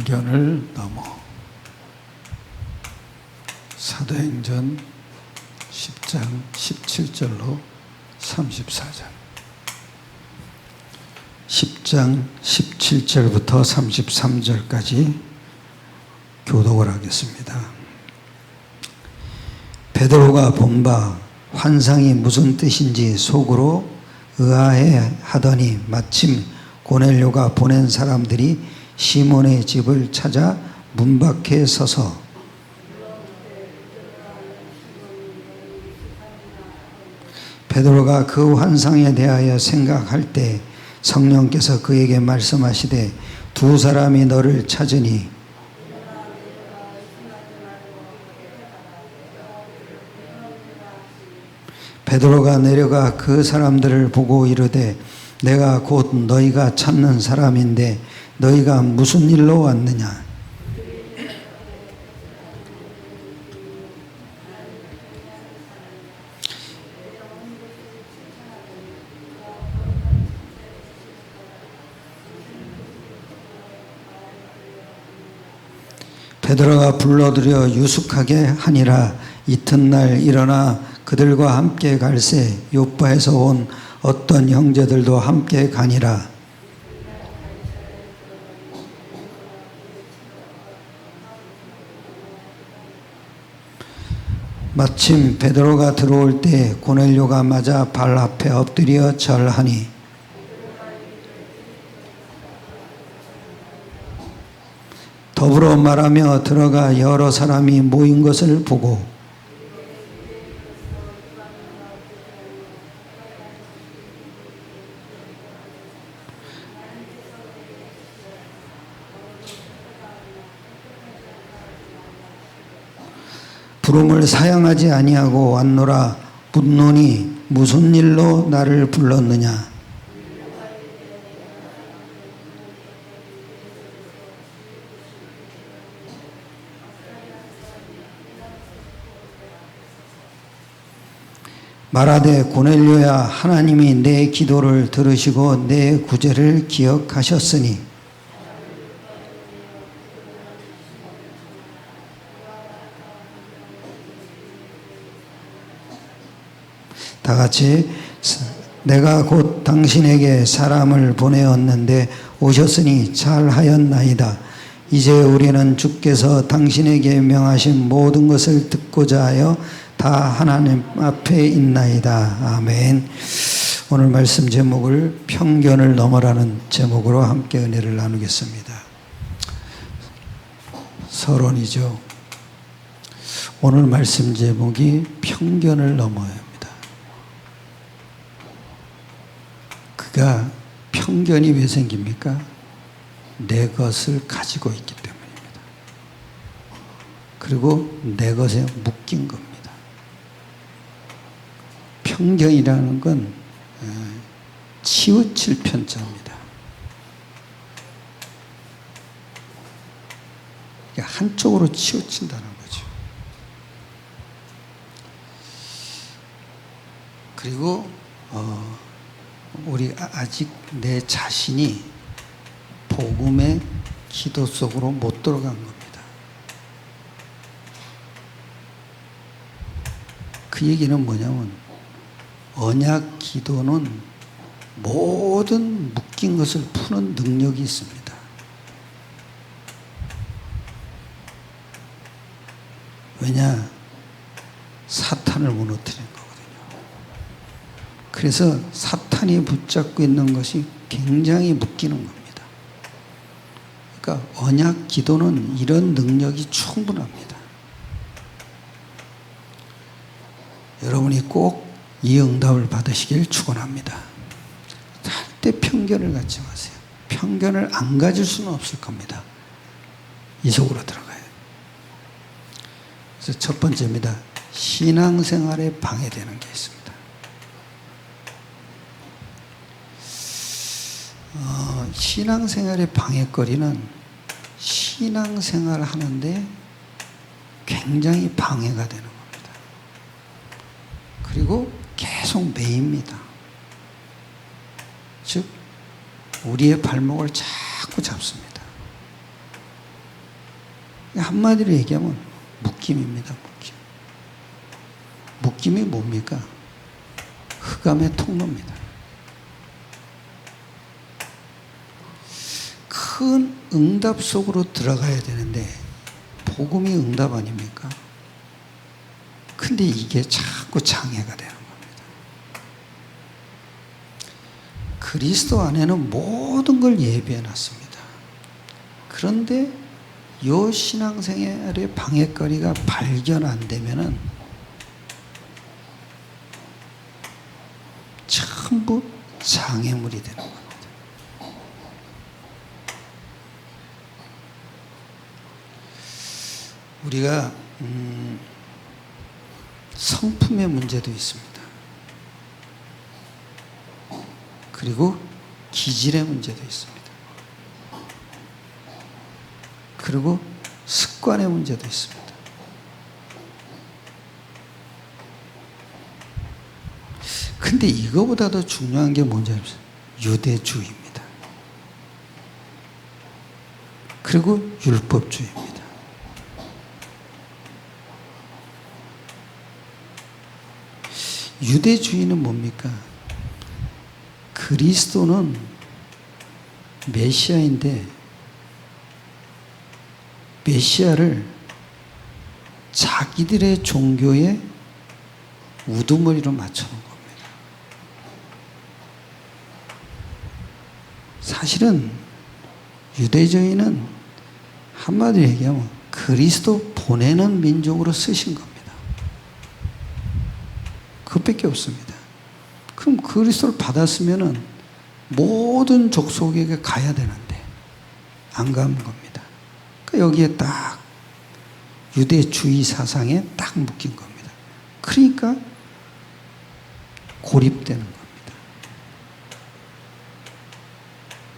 편견을 넘어. 사도행전 10장 17절로 34절. 10장 17절부터 33절까지 교독을 하겠습니다. 베드로가 본 바 환상이 무슨 뜻인지 속으로 의아해 하더니 마침 고넬료가 보낸 사람들이 시몬의 집을 찾아 문 밖에 서서 베드로가 그 환상에 대하여 생각할 때 성령께서 그에게 말씀하시되 두 사람이 너를 찾으니 베드로가 내려가 그 사람들을 보고 이르되 내가 곧 너희가 찾는 사람인데 너희가 무슨 일로 왔느냐. 베드로가 불러들여 유숙하게 하니라. 이튿날 일어나 그들과 함께 갈새 요빠에서 온 어떤 형제들도 함께 가니라. 마침 베드로가 들어올 때 고넬료가 맞아 발 앞에 엎드려 절하니 더불어 말하며 들어가 여러 사람이 모인 것을 보고 부름을 사양하지 아니하고 왔노라. 묻노니 무슨 일로 나를 불렀느냐. 말하되 고넬료야, 하나님이 내 기도를 들으시고 내 구제를 기억하셨으니 다 같이 내가 곧 당신에게 사람을 보내었는데 오셨으니 잘하였나이다. 이제 우리는 주께서 당신에게 명하신 모든 것을 듣고자 하여 다 하나님 앞에 있나이다. 아멘. 오늘 말씀 제목을 편견을 넘어라는 제목으로 함께 은혜를 나누겠습니다. 서론이죠. 오늘 말씀 제목이 편견을 넘어요. 그가 편견이 왜 생깁니까? 내 것을 가지고 있기 때문입니다. 그리고 내 것에 묶인 겁니다. 편견이라는 건 치우칠 편자입니다. 한쪽으로 치우친다는 거죠. 그리고 우리 아직 내 자신이 복음의 기도 속으로 못 들어간 겁니다. 그 얘기는 뭐냐면 언약 기도는 모든 묶인 것을 푸는 능력이 있습니다. 왜냐? 사탄을 무너뜨리는 거거든요. 그래서 사탄이 붙잡고 있는 것이 굉장히 묶이는 겁니다. 그러니까 언약 기도는 이런 능력이 충분합니다. 여러분이 꼭 이 응답을 받으시길 축원합니다. 절대 편견을 갖지 마세요. 편견을 안 가질 수는 없을 겁니다. 이 속으로 들어가요. 그래서 첫 번째입니다. 신앙생활에 방해되는 게 있습니다. 신앙생활의 방해거리는 신앙생활 하는데 굉장히 방해가 되는 겁니다. 그리고 계속 매입니다. 즉 우리의 발목을 자꾸 잡습니다. 한마디로 얘기하면 묶임입니다. 묶임. 묶임이 뭡니까? 흑암의 통로입니다. 큰 응답 속으로 들어가야 되는데 복음이 응답 아닙니까? 근데 이게 자꾸 장애가 되는 겁니다. 그리스도 안에는 모든 걸 예비해 놨습니다. 그런데 요 신앙생활의 방해거리가 발견 안 되면은 전부 장애물이 되는 겁니다. 우리가 성품의 문제도 있습니다. 그리고 기질의 문제도 있습니다. 그리고 습관의 문제도 있습니다. 근데 이거보다 더 중요한 게 뭔지 알죠? 유대주의입니다. 그리고 율법주의입니다. 유대주의는 뭡니까? 그리스도는 메시아인데 메시아를 자기들의 종교의 우두머리로 맞춰놓은 겁니다. 사실은 유대주의는 한마디로 얘기하면 그리스도 보내는 민족으로 쓰신 겁니다. 그것밖에 없습니다. 그럼 그리스도를 받았으면은 모든 족속에게 가야 되는데 안 가는 겁니다. 그러니까 여기에 딱 유대주의 사상에 딱 묶인 겁니다. 그러니까 고립되는 겁니다.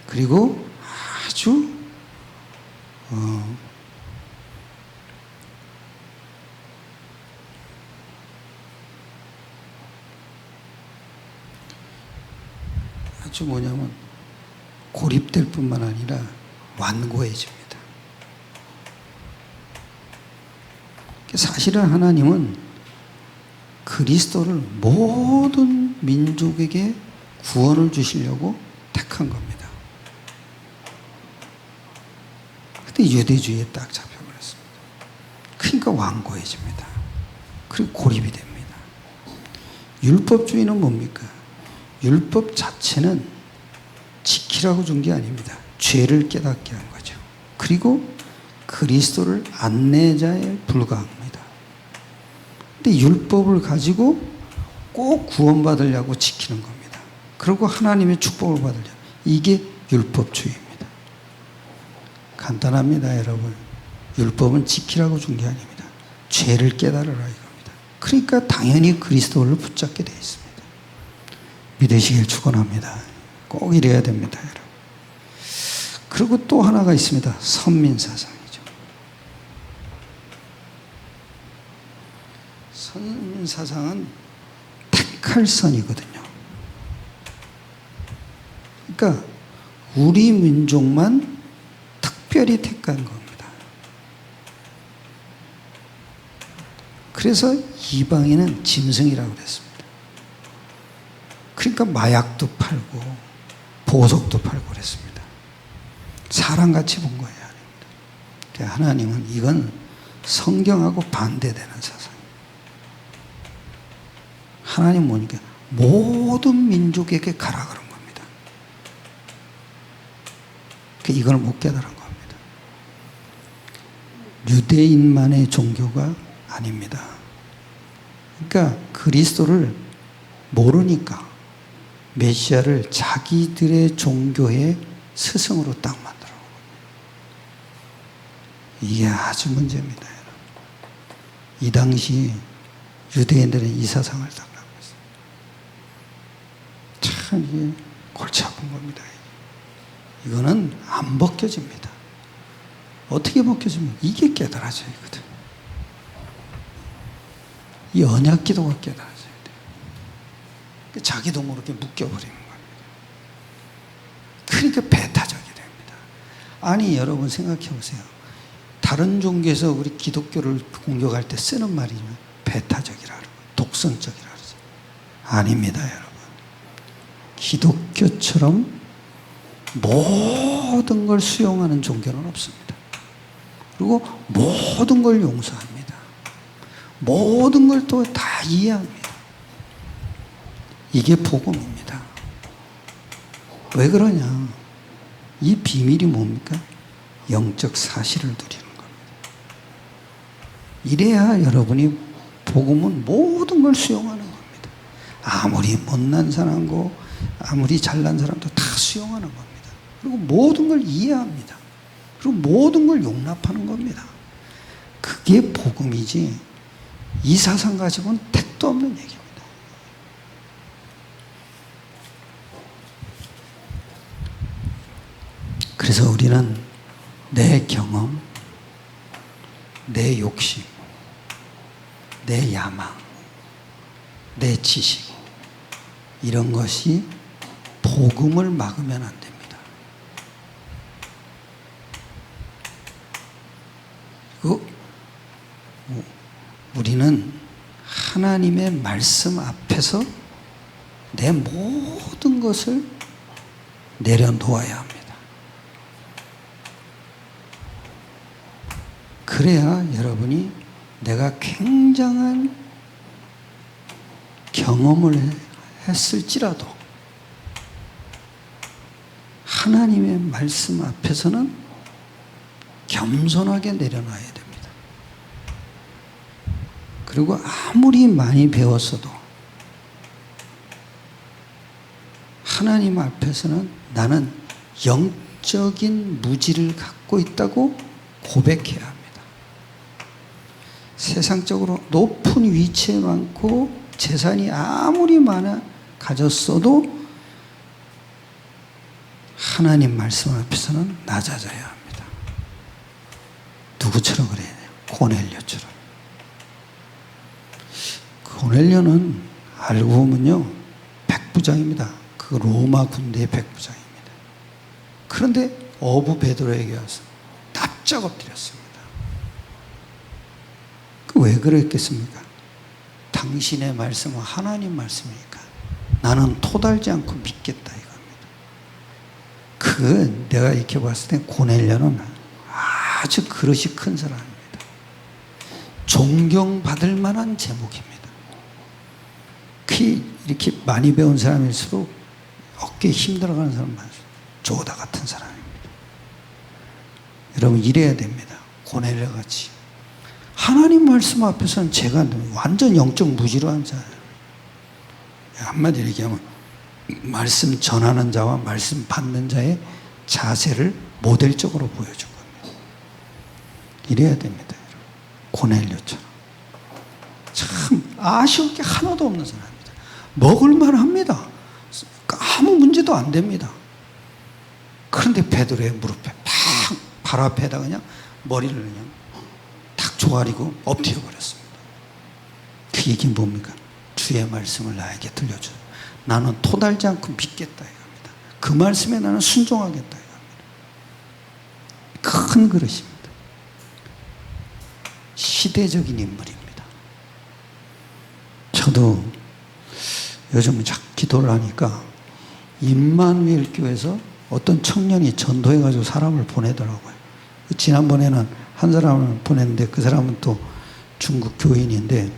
그리고 아주 뭐냐면 고립될 뿐만 아니라 완고해집니다. 사실은 하나님은 그리스도를 모든 민족에게 구원을 주시려고 택한 겁니다. 근데 유대주의에 딱 잡혀버렸습니다. 그러니까 완고해집니다. 그리고 고립이 됩니다. 율법주의는 뭡니까? 율법 자체는 지키라고 준 게 아닙니다. 죄를 깨닫게 한 거죠. 그리고 그리스도를 안내자에 불과합니다. 근데 율법을 가지고 꼭 구원받으려고 지키는 겁니다. 그리고 하나님의 축복을 받으려고. 이게 율법주의입니다. 간단합니다, 여러분. 율법은 지키라고 준 게 아닙니다. 죄를 깨달으라 이겁니다. 그러니까 당연히 그리스도를 붙잡게 되어 있습니다. 믿으시길 축원합니다. 꼭 이래야 됩니다, 여러분. 그리고 또 하나가 있습니다. 선민사상이죠. 선민사상은 택할 선이거든요. 그러니까 우리 민족만 특별히 택한 겁니다. 그래서 이방인은 짐승이라고 그랬습니다. 그러니까 마약도 팔고 보석도 팔고 그랬습니다. 사람같이 본 거예요. 하나님은 이건 성경하고 반대되는 사상이에요. 하나님 뭐니까 모든 민족에게 가라 그런 겁니다. 이걸 못 깨달은 겁니다. 유대인만의 종교가 아닙니다. 그러니까 그리스도를 모르니까 메시아를 자기들의 종교의 스승으로 딱 만들어. 이게 아주 문제입니다, 여러분. 이 당시 유대인들은 이 사상을 딱 갖고 있어요. 참 이게 골치 아픈 겁니다. 이거는 안 벗겨집니다. 어떻게 벗겨지면 이게 깨달아져야 거든. 이 언약 기도가 깨달아져야 돼요. 자기도 모르게 묶여버리는 겁니다. 그러니까 배타적이 됩니다. 아니 여러분 생각해 보세요. 다른 종교에서 우리 기독교를 공격할 때 쓰는 말이죠. 배타적이라 그러고 독선적이라 그러죠. 아닙니다, 여러분. 기독교처럼 모든 걸 수용하는 종교는 없습니다. 그리고 모든 걸 용서합니다. 모든 걸 또 다 이해합니다. 이게 복음입니다. 왜 그러냐? 이 비밀이 뭡니까? 영적 사실을 누리는 겁니다. 이래야 여러분이 복음은 모든 걸 수용하는 겁니다. 아무리 못난 사람고 아무리 잘난 사람도 다 수용하는 겁니다. 그리고 모든 걸 이해합니다. 그리고 모든 걸 용납하는 겁니다. 그게 복음이지 이 사상 가지고는 택도 없는 얘기입니다. 그래서 우리는 내 경험, 내 욕심, 내 야망, 내 지식 이런 것이 복음을 막으면 안 됩니다. 그리고 우리는 하나님의 말씀 앞에서 내 모든 것을 내려놓아야 합니다. 그래야 여러분이 내가 굉장한 경험을 했을지라도 하나님의 말씀 앞에서는 겸손하게 내려놔야 됩니다. 그리고 아무리 많이 배웠어도 하나님 앞에서는 나는 영적인 무지를 갖고 있다고 고백해야 합니다. 세상적으로 높은 위치에 많고 재산이 아무리 많아 가졌어도 하나님 말씀 앞에서는 낮아져야 합니다. 누구처럼 그래야 돼요? 고넬료처럼. 고넬료는 알고 보면요, 백부장입니다. 그 로마 군대의 백부장입니다. 그런데 어부 베드로에게 와서 납작 엎드렸습니다. 왜 그랬겠습니까? 당신의 말씀은 하나님 말씀이니까 나는 토달지 않고 믿겠다 이겁니다. 내가 이렇게 봤을 때 고넬료는 아주 그릇이 큰 사람입니다. 존경받을 만한 제목입니다. 이렇게 많이 배운 사람일수록 어깨에 힘들어가는 사람 많습니다. 조다 같은 사람입니다. 여러분 이래야 됩니다. 고넬료 같이. 하나님 말씀 앞에서는 제가 완전 영적 무지로 한 자예요. 한마디로 얘기하면 말씀 전하는 자와 말씀 받는 자의 자세를 모델적으로 보여준 겁니다. 이래야 됩니다. 고넬료처럼. 참 아쉬울 게 하나도 없는 사람입니다. 먹을만 합니다. 아무 문제도 안 됩니다. 그런데 베드로의 무릎에 팍 발 앞에다 그냥 머리를 그냥 탁 조아리고 엎드려 버렸습니다. 그 얘기 뭡니까? 주의 말씀을 나에게 들려줘. 나는 토달지 않고 믿겠다 이겁니다. 그 말씀에 나는 순종하겠다 이겁니다. 큰 그릇입니다. 시대적인 인물입니다. 저도 요즘 기도를 하니까 임마누엘 교회에서 어떤 청년이 전도해가지고 사람을 보내더라고요. 지난번에는 한 사람을 보냈는데 그 사람은 또 중국 교인인데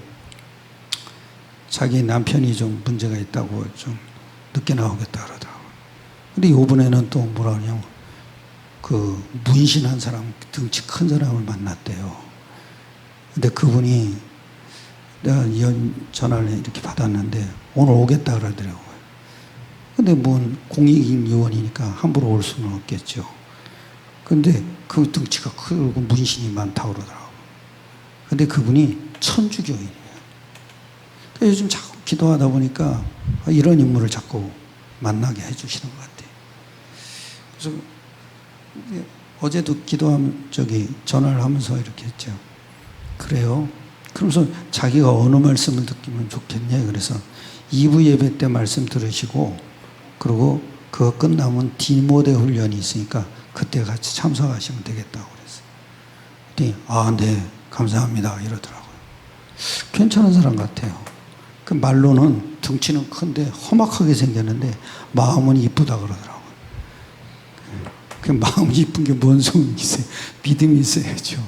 자기 남편이 좀 문제가 있다고 좀 늦게 나오겠다 그러더라고요. 근데 이번에는 또 뭐라 그러냐면 그 문신한 사람, 등치 큰 사람을 만났대요. 근데 그분이 내가 전화를 이렇게 받았는데 오늘 오겠다 그러더라고요. 근데 뭔 공익 요원이니까 함부로 올 수는 없겠죠. 근데 그 등치가 크고 문신이 많다고 그러더라고요. 근데 그분이 천주교인이에요. 요즘 자꾸 기도하다 보니까 이런 인물을 자꾸 만나게 해주시는 것 같아요. 그래서 어제도 기도하면 전화를 하면서 이렇게 했죠. 그래요. 그러면서 자기가 어느 말씀을 듣기면 좋겠냐. 그래서 2부 예배 때 말씀 들으시고 그리고 그거 끝나면 디모데 훈련이 있으니까 그때 같이 참석하시면 되겠다고 그랬어요. 그랬더니 네, 감사합니다 이러더라고요. 괜찮은 사람 같아요. 그 말로는 덩치는 큰데 험악하게 생겼는데 마음은 이쁘다 그러더라고요. 그 마음이 이쁜 게 뭔 소용이 있어요. 믿음이 있어야죠.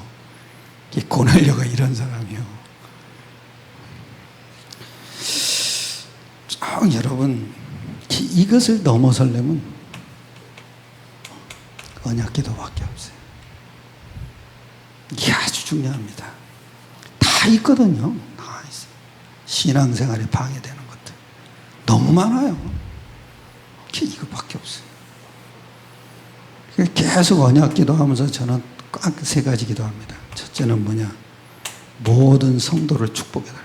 고넬료가 이런 사람이요. 여러분, 이것을 넘어서려면 언약기도밖에 없어요. 이게 아주 중요합니다. 다 있거든요. 다 있어요. 신앙생활에 방해되는 것들 너무 많아요. 이것밖에 없어요. 계속 언약기도 하면서 저는 꼭 세 가지 기도합니다. 첫째는 뭐냐? 모든 성도를 축복해달라고.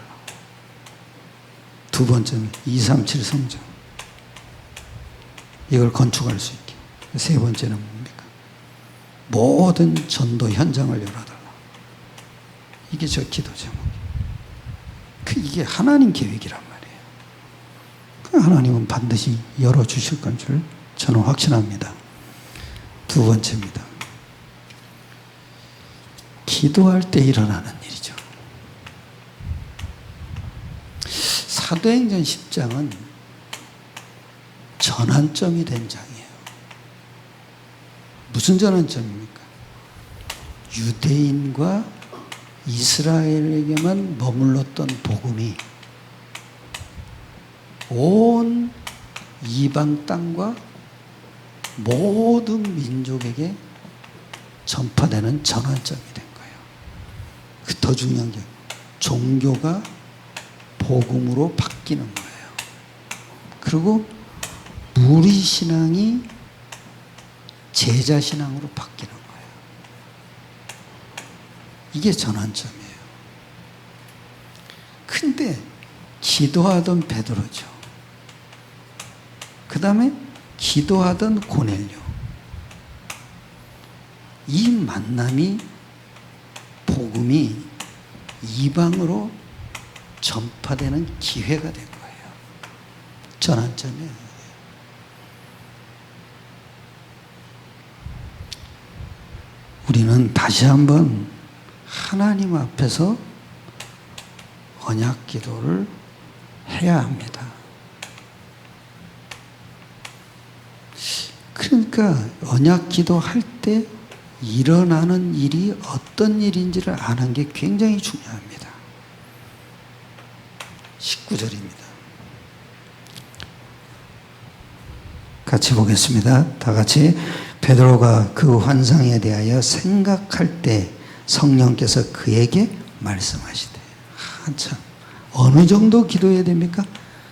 두 번째는 237 성전, 이걸 건축할 수 있게. 세 번째는 뭡니까? 모든 전도 현장을 열어달라. 이게 저 기도 제목이에요. 이게 하나님 계획이란 말이에요. 하나님은 반드시 열어주실 건 줄 저는 확신합니다. 두 번째입니다. 기도할 때 일어나는 일이죠. 사도행전 10장은 전환점이 된 장이에요. 무슨 전환점입니까? 유대인과 이스라엘에게만 머물렀던 복음이 온 이방 땅과 모든 민족에게 전파되는 전환점이 된 거예요. 더 중요한 게 종교가 복음으로 바뀌는 거예요. 그리고 무리신앙이 제자신앙으로 바뀌는 거예요. 이게 전환점이에요. 근데 기도하던 베드로죠. 그 다음에 기도하던 고넬료. 이 만남이, 복음이 이방으로 전파되는 기회가 된 거예요. 전환점이에요. 우리는 다시 한번 하나님 앞에서 언약 기도를 해야 합니다. 그러니까 언약 기도할 때 일어나는 일이 어떤 일인지를 아는 게 굉장히 중요합니다. 19절입니다. 같이 보겠습니다. 다 같이. 베드로가 그 환상에 대하여 생각할 때 성령께서 그에게 말씀하시되. 참, 어느 정도 기도해야 됩니까?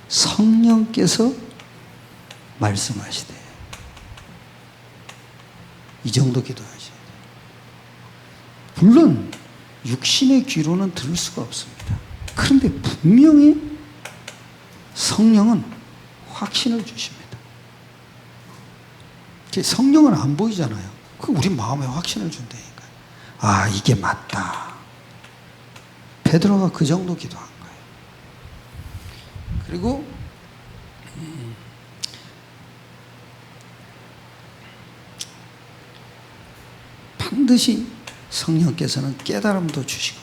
성령께서 말씀하시되. 이 정도 기도하셔야 돼요. 물론 육신의 귀로는 들을 수가 없습니다. 그런데 분명히 성령은 확신을 주십니다. 성령은 안 보이잖아요. 우리 마음에 확신을 준다니까. 아, 이게 맞다. 베드로가 그 정도 기도한 거예요. 그리고 반드시 성령께서는 깨달음도 주시고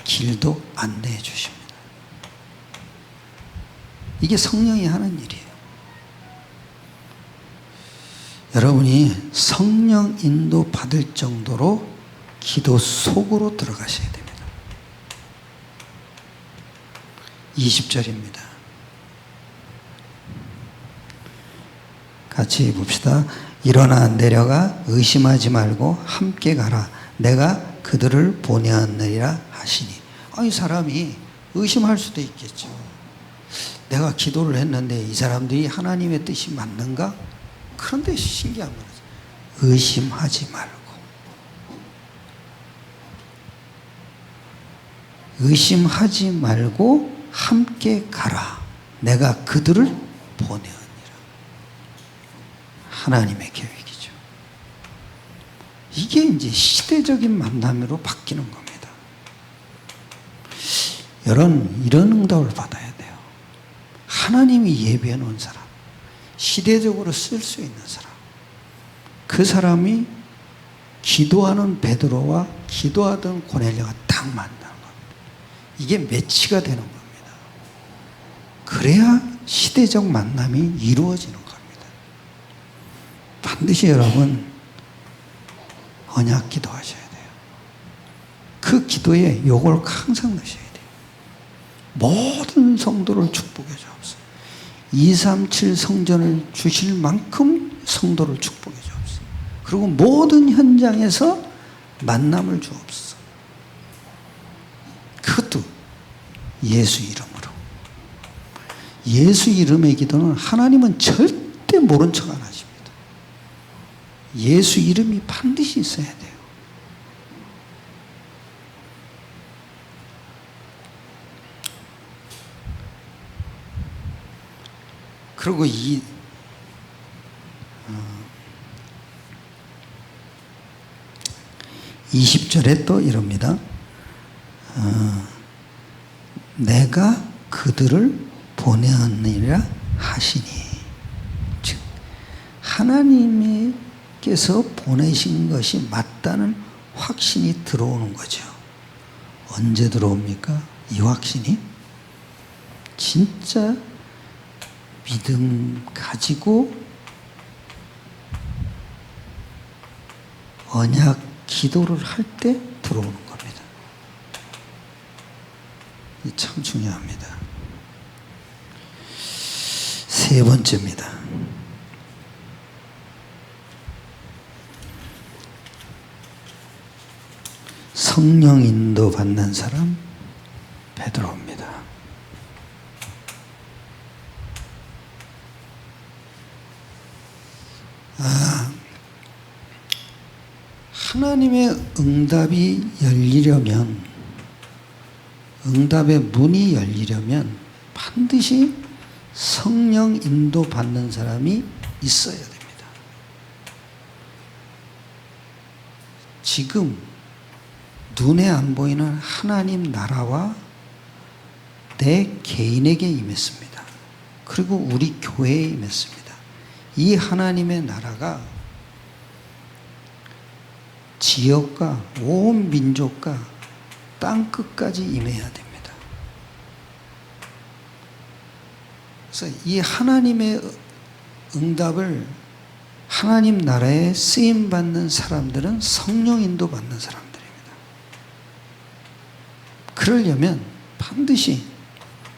길도 안내해 주십니다. 이게 성령이 하는 일이에요. 여러분이 성령 인도 받을 정도로 기도 속으로 들어가셔야 됩니다. 20절입니다. 같이 봅시다. 일어나 내려가 의심하지 말고 함께 가라. 내가 그들을 보내었느니라 하시니. 이 사람이 의심할 수도 있겠죠. 내가 기도를 했는데 이 사람들이 하나님의 뜻이 맞는가? 그런데 신기한 거죠. 의심하지 말고. 의심하지 말고 함께 가라. 내가 그들을 보내었느니라. 하나님의 계획이죠. 이게 이제 시대적인 만남으로 바뀌는 겁니다. 이런 응답을 받아야 돼요. 하나님이 예비해 놓은 사람, 시대적으로 쓸 수 있는 사람, 그 사람이 기도하는 베드로와 기도하던 고넬료가 딱 만나는 겁니다. 이게 매치가 되는 겁니다. 그래야 시대적 만남이 이루어지는 겁니다. 반드시 여러분 언약 기도하셔야 돼요. 그 기도에 요걸 항상 넣으셔야 돼요. 모든 성도를 축복해 주옵소서. 237 성전을 주실 만큼 성도를 축복해 주옵소서. 그리고 모든 현장에서 만남을 주옵소서. 그것도 예수 이름으로. 예수 이름의 기도는 하나님은 절대 모른 척 안 하십니다. 예수 이름이 반드시 있어야 돼요. 그리고 20절에 또 이럽니다. 내가 그들을 보내었느니라 하시니. 즉 하나님께서 보내신 것이 맞다는 확신이 들어오는 거죠. 언제 들어옵니까? 이 확신이 진짜 믿음 가지고 언약 기도를 할 때 들어오는 겁니다. 이게 참 중요합니다. 세 번째입니다. 성령 인도 받는 사람 베드로입니다. 하나님의 응답이 열리려면, 응답의 문이 열리려면 반드시 성령 인도 받는 사람이 있어야 됩니다. 지금 눈에 안 보이는 하나님 나라와 내 개인에게 임했습니다. 그리고 우리 교회에 임했습니다. 이 하나님의 나라가 지역과 온 민족과 땅끝까지 임해야 됩니다. 그래서 이 하나님의 응답을 하나님 나라에 쓰임받는 사람들은 성령 인도 받는 사람들입니다. 그러려면 반드시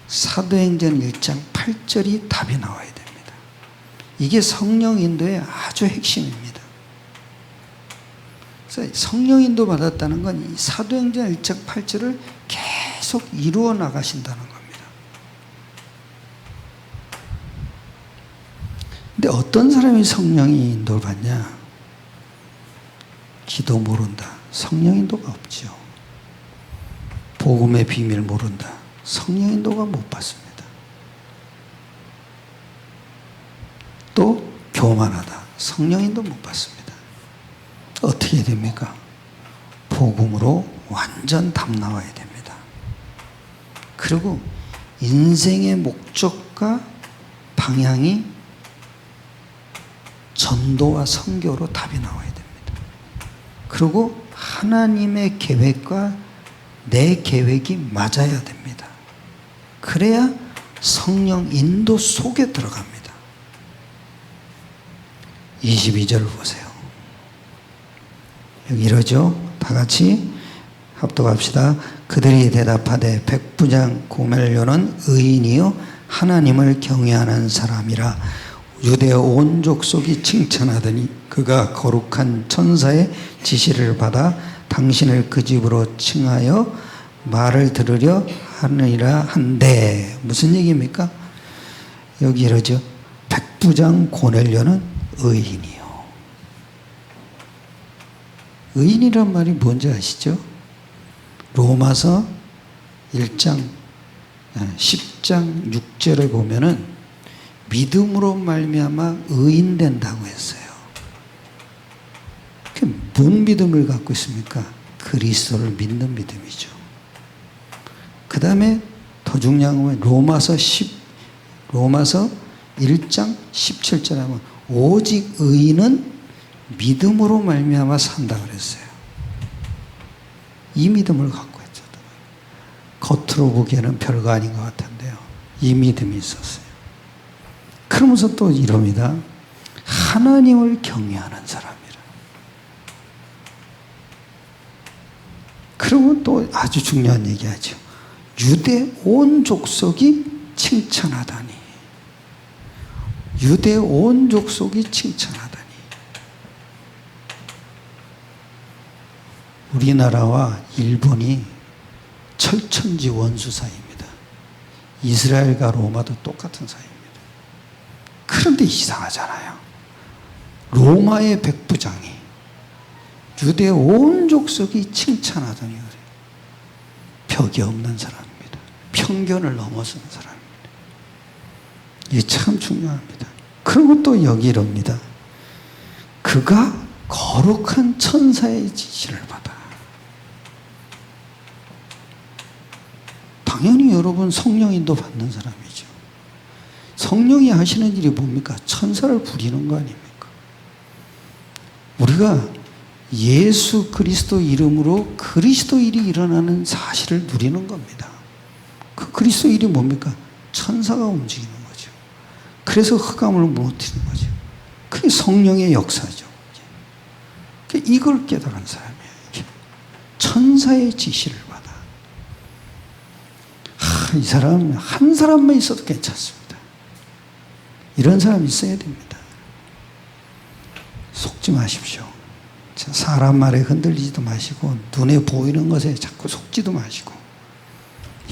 사도행전 1장 8절이 답이 나와야 됩니다. 이게 성령 인도의 아주 핵심입니다. 성령 인도 받았다는 건 이 사도행전 1장 8절을 계속 이루어 나가신다는 겁니다. 근데 어떤 사람이 성령 인도를 받냐? 기도 모른다. 성령 인도가 없죠. 복음의 비밀 모른다. 성령 인도가 못 받습니다. 또 교만하다. 성령 인도 못 받습니다. 어떻게 됩니까? 복음으로 완전 답 나와야 됩니다. 그리고 인생의 목적과 방향이 전도와 선교로 답이 나와야 됩니다. 그리고 하나님의 계획과 내 계획이 맞아야 됩니다. 그래야 성령 인도 속에 들어갑니다. 22절을 보세요. 여기 이러죠. 다 같이 합독합시다. 그들이 대답하되 백부장 고넬료는 의인이요 하나님을 경외하는 사람이라 유대 온 족속이 칭찬하더니 그가 거룩한 천사의 지시를 받아 당신을 그 집으로 칭하여 말을 들으려 하느니라 한데. 무슨 얘기입니까? 여기 이러죠. 백부장 고넬료는 의인이요. 의인이란 말이 뭔지 아시죠? 로마서 1장 10장 6절에 보면은 믿음으로 말미암아 의인 된다고 했어요. 뭔 믿음을 갖고 있습니까? 그리스도를 믿는 믿음이죠. 그 다음에 더 중요한 건 로마서 1장 17절에 하면 오직 의인은 믿음으로 말미암아 산다 그랬어요. 이 믿음을 갖고 있죠. 겉으로 보기에는 별거 아닌 것 같은데요. 이 믿음이 있었어요. 그러면서 또 이럽니다. 하나님을 경외하는 사람이라. 그러면 또 아주 중요한 얘기하죠. 유대 온 족속이 칭찬하다니. 유대 온 족속이 칭찬하다니. 우리나라와 일본이 철천지 원수 사이입니다. 이스라엘과 로마도 똑같은 사이입니다. 그런데 이상하잖아요. 로마의 백부장이 유대 온 족속이 칭찬하더니 그래요. 벽이 없는 사람입니다. 편견을 넘어서는 사람입니다. 이게 참 중요합니다. 그리고 또 여기 이럽니다. 그가 거룩한 천사의 지시를 받아. 당연히 여러분 성령인도 받는 사람이죠. 성령이 하시는 일이 뭡니까? 천사를 부리는 거 아닙니까? 우리가 예수 그리스도 이름으로 그리스도 일이 일어나는 사실을 누리는 겁니다. 그 그리스도 일이 뭡니까? 천사가 움직이는 거죠. 그래서 흑암을 무너뜨리는 거죠. 그게 성령의 역사죠. 이걸 깨달은 사람이에요. 천사의 지시를 받아. 이 사람 한 사람만 있어도 괜찮습니다. 이런 사람이 있어야 됩니다. 속지 마십시오. 사람 말에 흔들리지도 마시고 눈에 보이는 것에 자꾸 속지도 마시고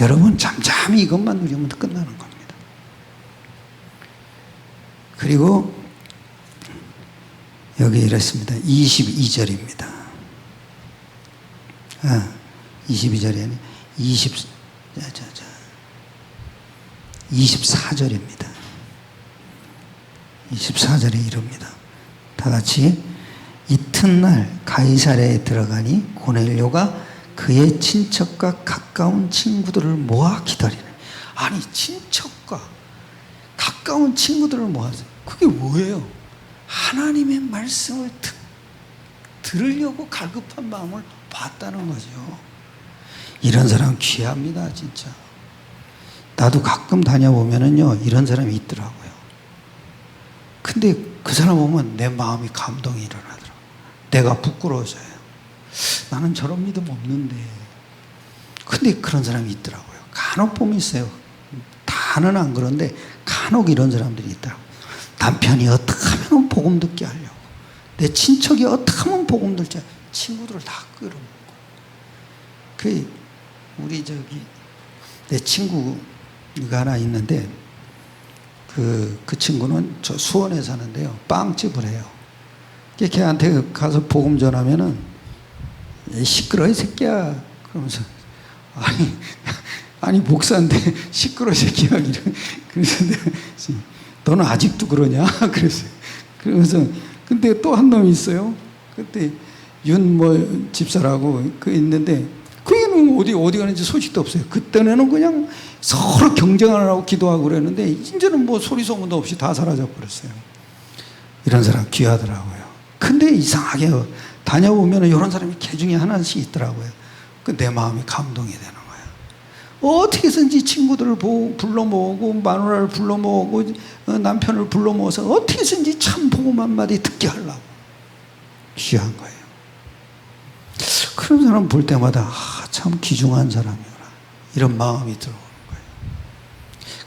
여러분 잠잠히 이것만 누리면 끝나는 겁니다. 그리고 여기 이랬습니다. 22절입니다. 22절이 아니 24절입니다. 24절에 이릅니다. 다 같이 이튿날 가이사랴에 들어가니 고넬료가 그의 친척과 가까운 친구들을 모아 기다리네. 아니 친척과 가까운 친구들을 모아서 그게 뭐예요? 하나님의 말씀을 들으려고 갈급한 마음을 봤다는 거죠. 이런 사람 귀합니다 진짜. 나도 가끔 다녀보면은요 이런 사람이 있더라고요. 근데 그 사람 보면 내 마음이 감동이 일어나더라고요. 내가 부끄러워져요. 나는 저런 믿음 없는데. 근데 그런 사람이 있더라고요. 간혹 보면 있어요. 다는 안 그런데 간혹 이런 사람들이 있더라고요. 남편이 어떻게 하면 복음 듣게 하려고, 내 친척이 어떻게 하면 복음 듣게, 친구들을 다 끌어모으고. 우리 내 친구가 하나 있는데 그 친구는 저 수원에 사는데요. 빵집을 해요. 걔한테 가서 복음 전하면은 시끄러 이 새끼야 그러면서 아니 목사인데 시끄러 이 새끼야 그래서 너는 아직도 그러냐 그랬어요. 그러면서 근데 또 한 놈이 있어요. 그때 윤 집사라고 그 있는데 그 애는 어디 가는지 소식도 없어요. 그때는 그냥 서로 경쟁하느라고 기도하고 그랬는데 이제는 소리 소문도 없이 다 사라져 버렸어요. 이런 사람 귀하더라고요. 근데 이상하게 다녀보면 이런 사람이 개 중에 하나씩 있더라고요. 내 마음이 감동이 되는 거예요. 어떻게 해서든지 친구들을 불러 모으고 마누라를 불러 모으고 남편을 불러 모아서 어떻게 해서든지 참 복음 한마디 듣게 하려고 귀한 거예요. 그런 사람 볼 때마다 참 귀중한 사람이구나 이런 마음이 들어오는 거예요.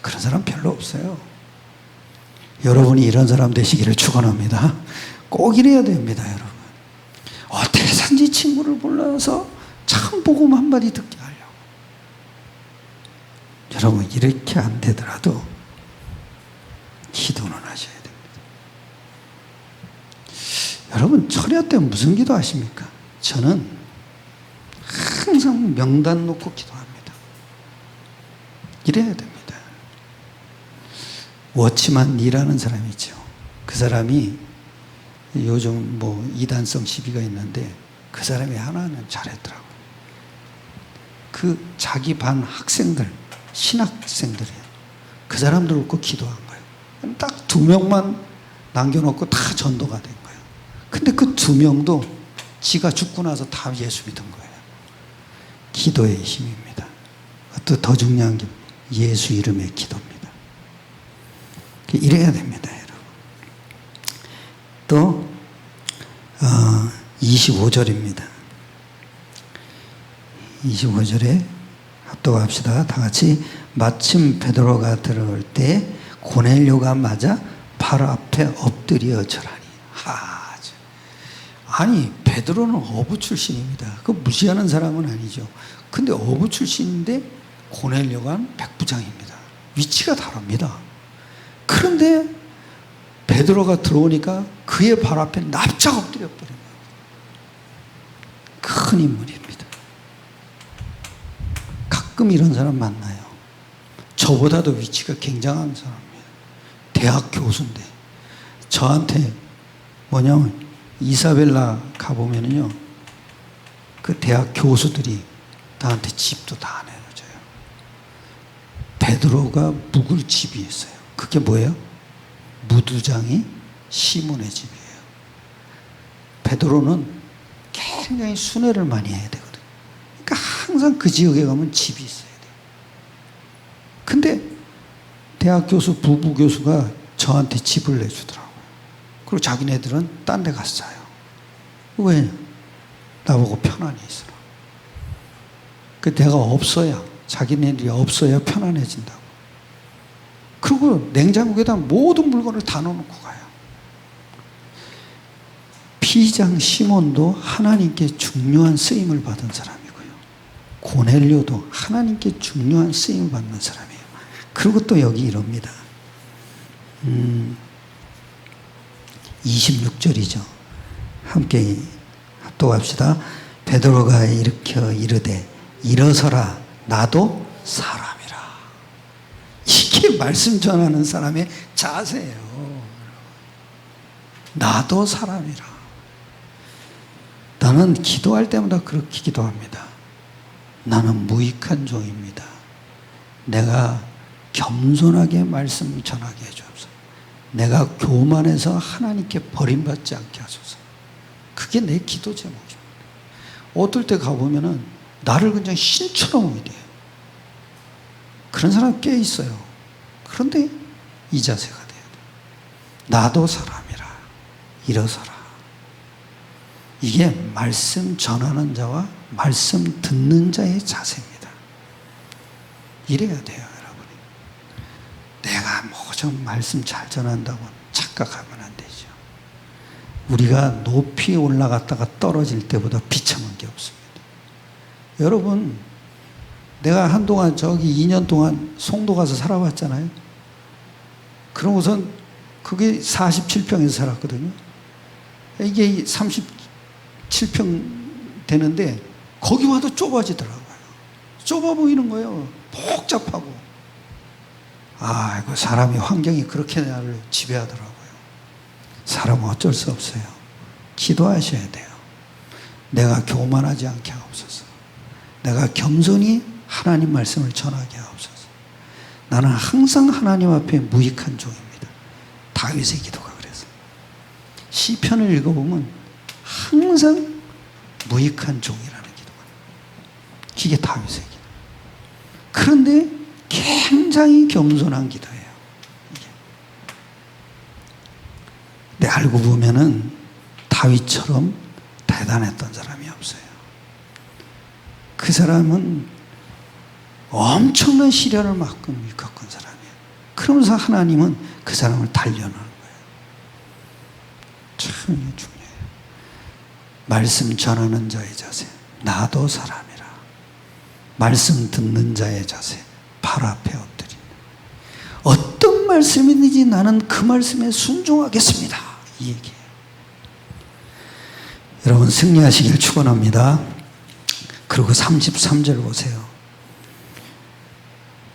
그런 사람 별로 없어요. 여러분이 이런 사람 되시기를 축원합니다. 꼭 이래야 됩니다. 여러분 어떻게 해서든지 친구를 불러서 참 복음 한마디 듣게 하려고. 여러분 이렇게 안 되더라도 기도는 하셔야 됩니다. 여러분 철야 때 무슨 기도 하십니까? 저는 항상 명단 놓고 기도합니다. 이래야 됩니다. 워치만 니라는 사람이 있죠. 그 사람이 요즘 이단성 시비가 있는데 그 사람이 하나는 잘했더라고요. 그 자기 반 학생들, 신학생들이에요. 그 사람들 놓고 기도한 거예요. 딱 2명만 남겨놓고 다 전도가 된 거예요. 근데 그 두 명도 지가 죽고 나서 다 예수 믿은 거예요. 기도의 힘입니다. 또 더 중요한 게 예수 이름의 기도입니다. 이래야 됩니다, 여러분. 또 25절입니다. 25절에 합독합시다. 다 같이. 마침 베드로가 들어올 때 고넬료가 맞아 발 앞에 엎드려 절하니. 아니, 베드로는 어부 출신입니다. 그 무시하는 사람은 아니죠. 근데 어부 출신인데 고넬료가 백부장입니다. 위치가 다릅니다. 그런데 베드로가 들어오니까 그의 발 앞에 납작 엎드려 버린 거예요. 큰 인물입니다. 가끔 이런 사람 만나요. 저보다도 위치가 굉장한 사람이에요. 대학 교수인데 저한테 뭐냐면 이사벨라 가보면은요, 그 대학 교수들이 나한테 집도 다 내줘요. 베드로가 묵을 집이 있어요. 그게 뭐예요? 무두장이 시몬의 집이에요. 베드로는 굉장히 순회를 많이 해야 되거든요. 그러니까 항상 그 지역에 가면 집이 있어야 돼요. 근데 대학 교수, 부부 교수가 저한테 집을 내주더라고요. 그리고 자기네들은 딴 데 가서 자요. 왜? 나보고 편안히 있으라. 그 내가 없어야, 자기네들이 없어야 편안해진다고. 그리고 냉장고에다 모든 물건을 다 넣어놓고 가요. 피장 시몬도 하나님께 중요한 쓰임을 받은 사람이고요. 고넬료도 하나님께 중요한 쓰임을 받는 사람이에요. 그리고 또 여기 이럽니다. 26절이죠. 함께 합독합시다. 베드로가 일으켜 이르되 일어서라, 나도 사람이라. 이게 말씀 전하는 사람의 자세예요. 나도 사람이라. 나는 기도할 때마다 그렇게 기도합니다. 나는 무익한 종입니다. 내가 겸손하게 말씀 전하게 해주옵소서. 내가 교만해서 하나님께 버림받지 않게 하소서. 그게 내 기도 제목입니다. 어떨 때 가보면은 나를 그냥 신처럼 의뢰해요. 그런 사람 꽤 있어요. 그런데 이 자세가 돼야 돼요. 나도 사람이라, 일어서라. 이게 말씀 전하는 자와 말씀 듣는 자의 자세입니다. 이래야 돼요, 여러분이. 내가 뭐 좀 말씀 잘 전한다고 착각하면 안 되죠. 우리가 높이 올라갔다가 떨어질 때보다 비참한 게 없습니다. 여러분, 내가 한동안 저기 2년 동안 송도 가서 살아봤잖아요. 그러고선 그게 47평에서 살았거든요. 이게 37평 되는데 거기 와도 좁아지더라고요. 좁아 보이는 거예요. 복잡하고. 아이고, 사람이 환경이 그렇게 나를 지배하더라고요. 사람은 어쩔 수 없어요. 기도하셔야 돼요. 내가 교만하지 않게 하옵소서. 내가 겸손히 하나님 말씀을 전하게 하옵소서. 나는 항상 하나님 앞에 무익한 종입니다. 다윗의 기도가 그래서. 시편을 읽어보면 항상 무익한 종이라는 기도가 나와요. 이게 다윗의 기도. 그런데 굉장히 겸손한 기도예요. 이게. 근데 알고 보면은 다윗처럼 대단했던 사람이 없어요. 그 사람은 엄청난 시련을 겪은 사람이에요. 그러면서 하나님은 그 사람을 단련하는 거예요. 참 중요해요. 말씀 전하는 자의 자세, 나도 사람이라. 말씀 듣는 자의 자세, 발 앞에 엎드린다. 어떤 말씀이든지 나는 그 말씀에 순종하겠습니다. 이 얘기예요. 여러분, 승리하시길 축원합니다. 그리고 33절 보세요.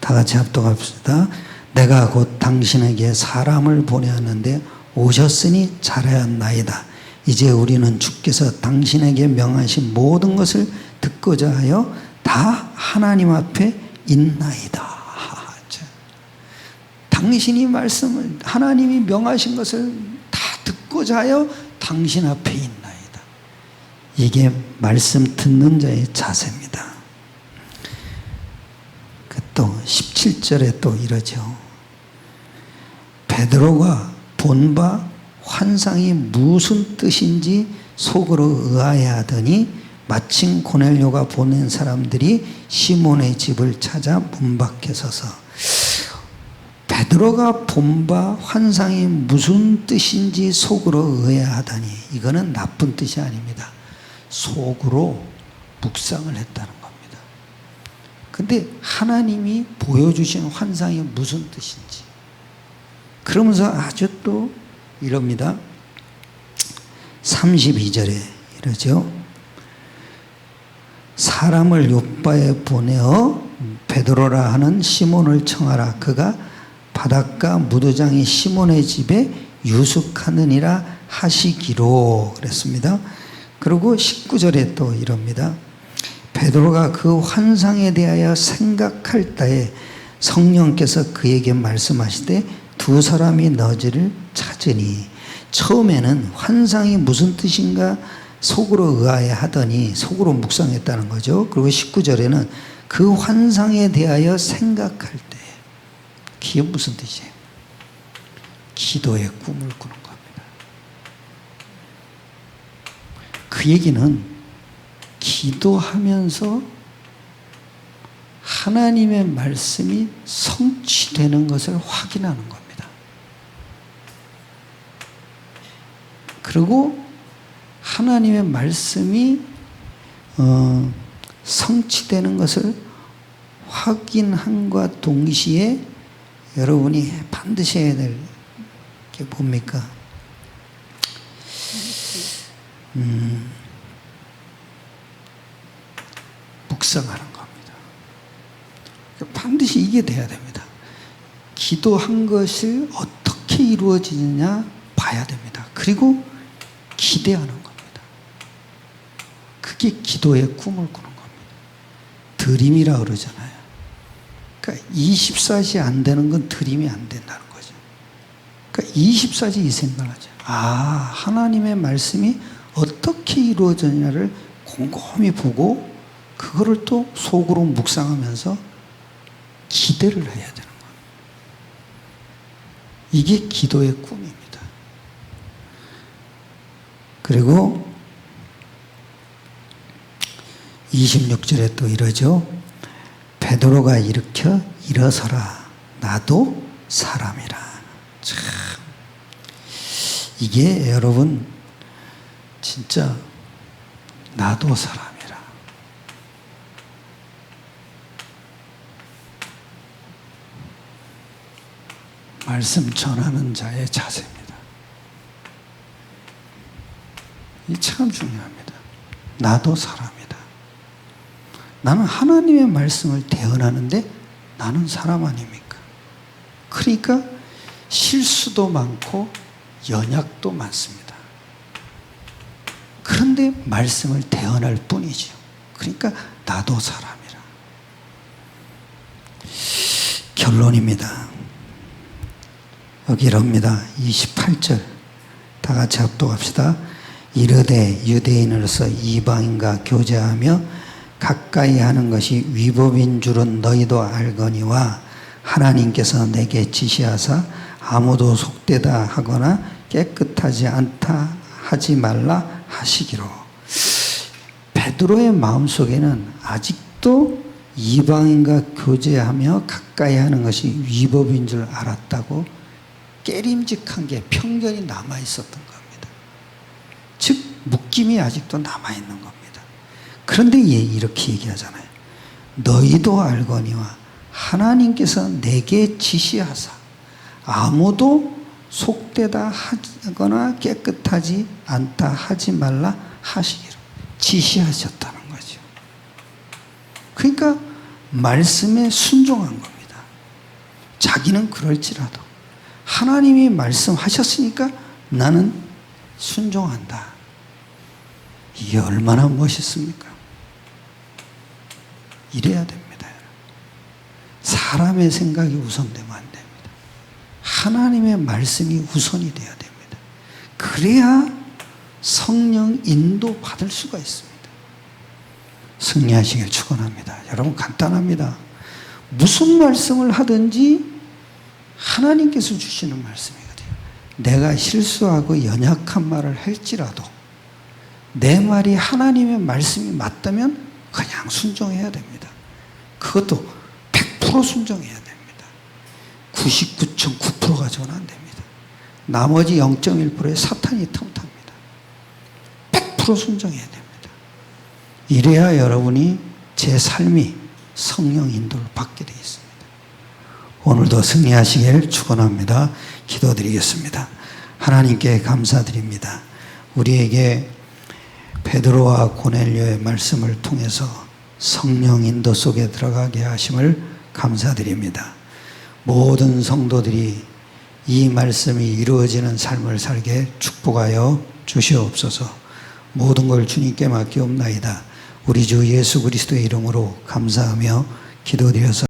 다 같이 합독합시다. 내가 곧 당신에게 사람을 보내었는데 오셨으니 잘하였나이다. 이제 우리는 주께서 당신에게 명하신 모든 것을 듣고자 하여 다 하나님 앞에 있나이다. 당신이 말씀을, 하나님이 명하신 것을 다 듣고자 하여 다 당신 앞에 있나이다. 이게 말씀 듣는 자의 자세입니다. 또 17절에 또 이러죠. 베드로가 본 바 환상이 무슨 뜻인지 속으로 의아해하더니 마침 고넬료가 보낸 사람들이 시몬의 집을 찾아 문 밖에 서서, 베드로가 본 바 환상이 무슨 뜻인지 속으로 의아하다니, 이거는 나쁜 뜻이 아닙니다. 속으로 묵상을 했다는 겁니다. 근데 하나님이 보여주신 환상이 무슨 뜻인지, 그러면서 아주 또 이럽니다. 32절에 이러죠. 사람을 요바에 보내어 베드로라 하는 시몬을 청하라. 그가 바닷가 무도장이 시몬의 집에 유숙하느니라 하시기로 그랬습니다. 그리고 19절에 또 이럽니다. 베드로가 그 환상에 대하여 생각할 때에 성령께서 그에게 말씀하시되 두 사람이 너지를 찾으니, 처음에는 환상이 무슨 뜻인가 속으로 의아해 하더니 속으로 묵상했다는 거죠. 그리고 19절에는 그 환상에 대하여 생각할 때, 그게 무슨 뜻이에요? 기도의 꿈을 꾸는 겁니다. 그 얘기는 기도하면서 하나님의 말씀이 성취되는 것을 확인하는 겁니다. 그리고 하나님의 말씀이 성취되는 것을 확인함과 동시에 여러분이 반드시 해야 될 게 뭡니까? 묵상하는 겁니다. 반드시 이게 돼야 됩니다. 기도한 것을 어떻게 이루어지느냐 봐야 됩니다. 그리고 기대하는 겁니다. 그게 기도의 꿈을 꾸는 겁니다. 드림이라 그러잖아요. 그러니까 24시 안 되는 건 드림이 안 된다는 거죠. 그러니까 24시 이 생각을 하죠. 아, 하나님의 말씀이 어떻게 이루어졌냐를 곰곰이 보고 그거를 또 속으로 묵상하면서 기대를 해야 되는 거예요. 이게 기도의 꿈입니다. 그리고 26절에 또 이러죠. 베드로가 일으켜 일어서라. 나도 사람이라. 참, 이게 여러분 진짜 나도 사람이라. 말씀 전하는 자의 자세입니다. 이 참 중요합니다. 나도 사람이다. 나는 하나님의 말씀을 대언하는데 나는 사람 아닙니까? 그러니까 실수도 많고 연약도 많습니다. 그런데 말씀을 대언할 뿐이죠. 그러니까 나도 사람이라. 결론입니다. 여기 이럽니다. 28절 다 같이 합독합시다. 이르되 유대인으로서 이방인과 교제하며 가까이 하는 것이 위법인 줄은 너희도 알거니와 하나님께서 내게 지시하사 아무도 속되다 하거나 깨끗하지 않다 하지 말라 하시기로. 베드로의 마음속에는 아직도 이방인과 교제하며 가까이 하는 것이 위법인 줄 알았다고 깨림직한 게 편견이 남아 있었던 겁니다. 즉 묶임이 아직도 남아 있는 겁니다. 그런데 이렇게 얘기하잖아요. 너희도 알거니와 하나님께서 내게 지시하사 아무도 속되다 하거나 깨끗하지 않다 하지 말라 하시기로 지시하셨다는 거죠. 그러니까 말씀에 순종한 겁니다. 자기는 그럴지라도 하나님이 말씀하셨으니까 나는 순종한다. 이게 얼마나 멋있습니까? 이래야 됩니다. 사람의 생각이 우선되면 안 됩니다. 하나님의 말씀이 우선이 돼야 됩니다. 그래야 성령 인도 받을 수가 있습니다. 승리하시길 축원합니다. 여러분 간단합니다. 무슨 말씀을 하든지 하나님께서 주시는 말씀이거든요. 내가 실수하고 연약한 말을 할지라도 내 말이 하나님의 말씀이 맞다면 그냥 순종해야 됩니다. 그것도 100% 순종해야 됩니다. 99.9% 가져는 안 됩니다. 나머지 0.1%의 사탄이 틈탑니다. 100% 순종해야 됩니다. 이래야 여러분이 제 삶이 성령 인도를 받게 되어 있습니다. 오늘도 승리하시길 축원합니다. 기도드리겠습니다. 하나님께 감사드립니다. 우리에게 베드로와 고넬료의 말씀을 통해서 성령 인도 속에 들어가게 하심을 감사드립니다. 모든 성도들이 이 말씀이 이루어지는 삶을 살게 축복하여 주시옵소서. 모든 걸 주님께 맡기옵나이다. 우리 주 예수 그리스도의 이름으로 감사하며 기도드려서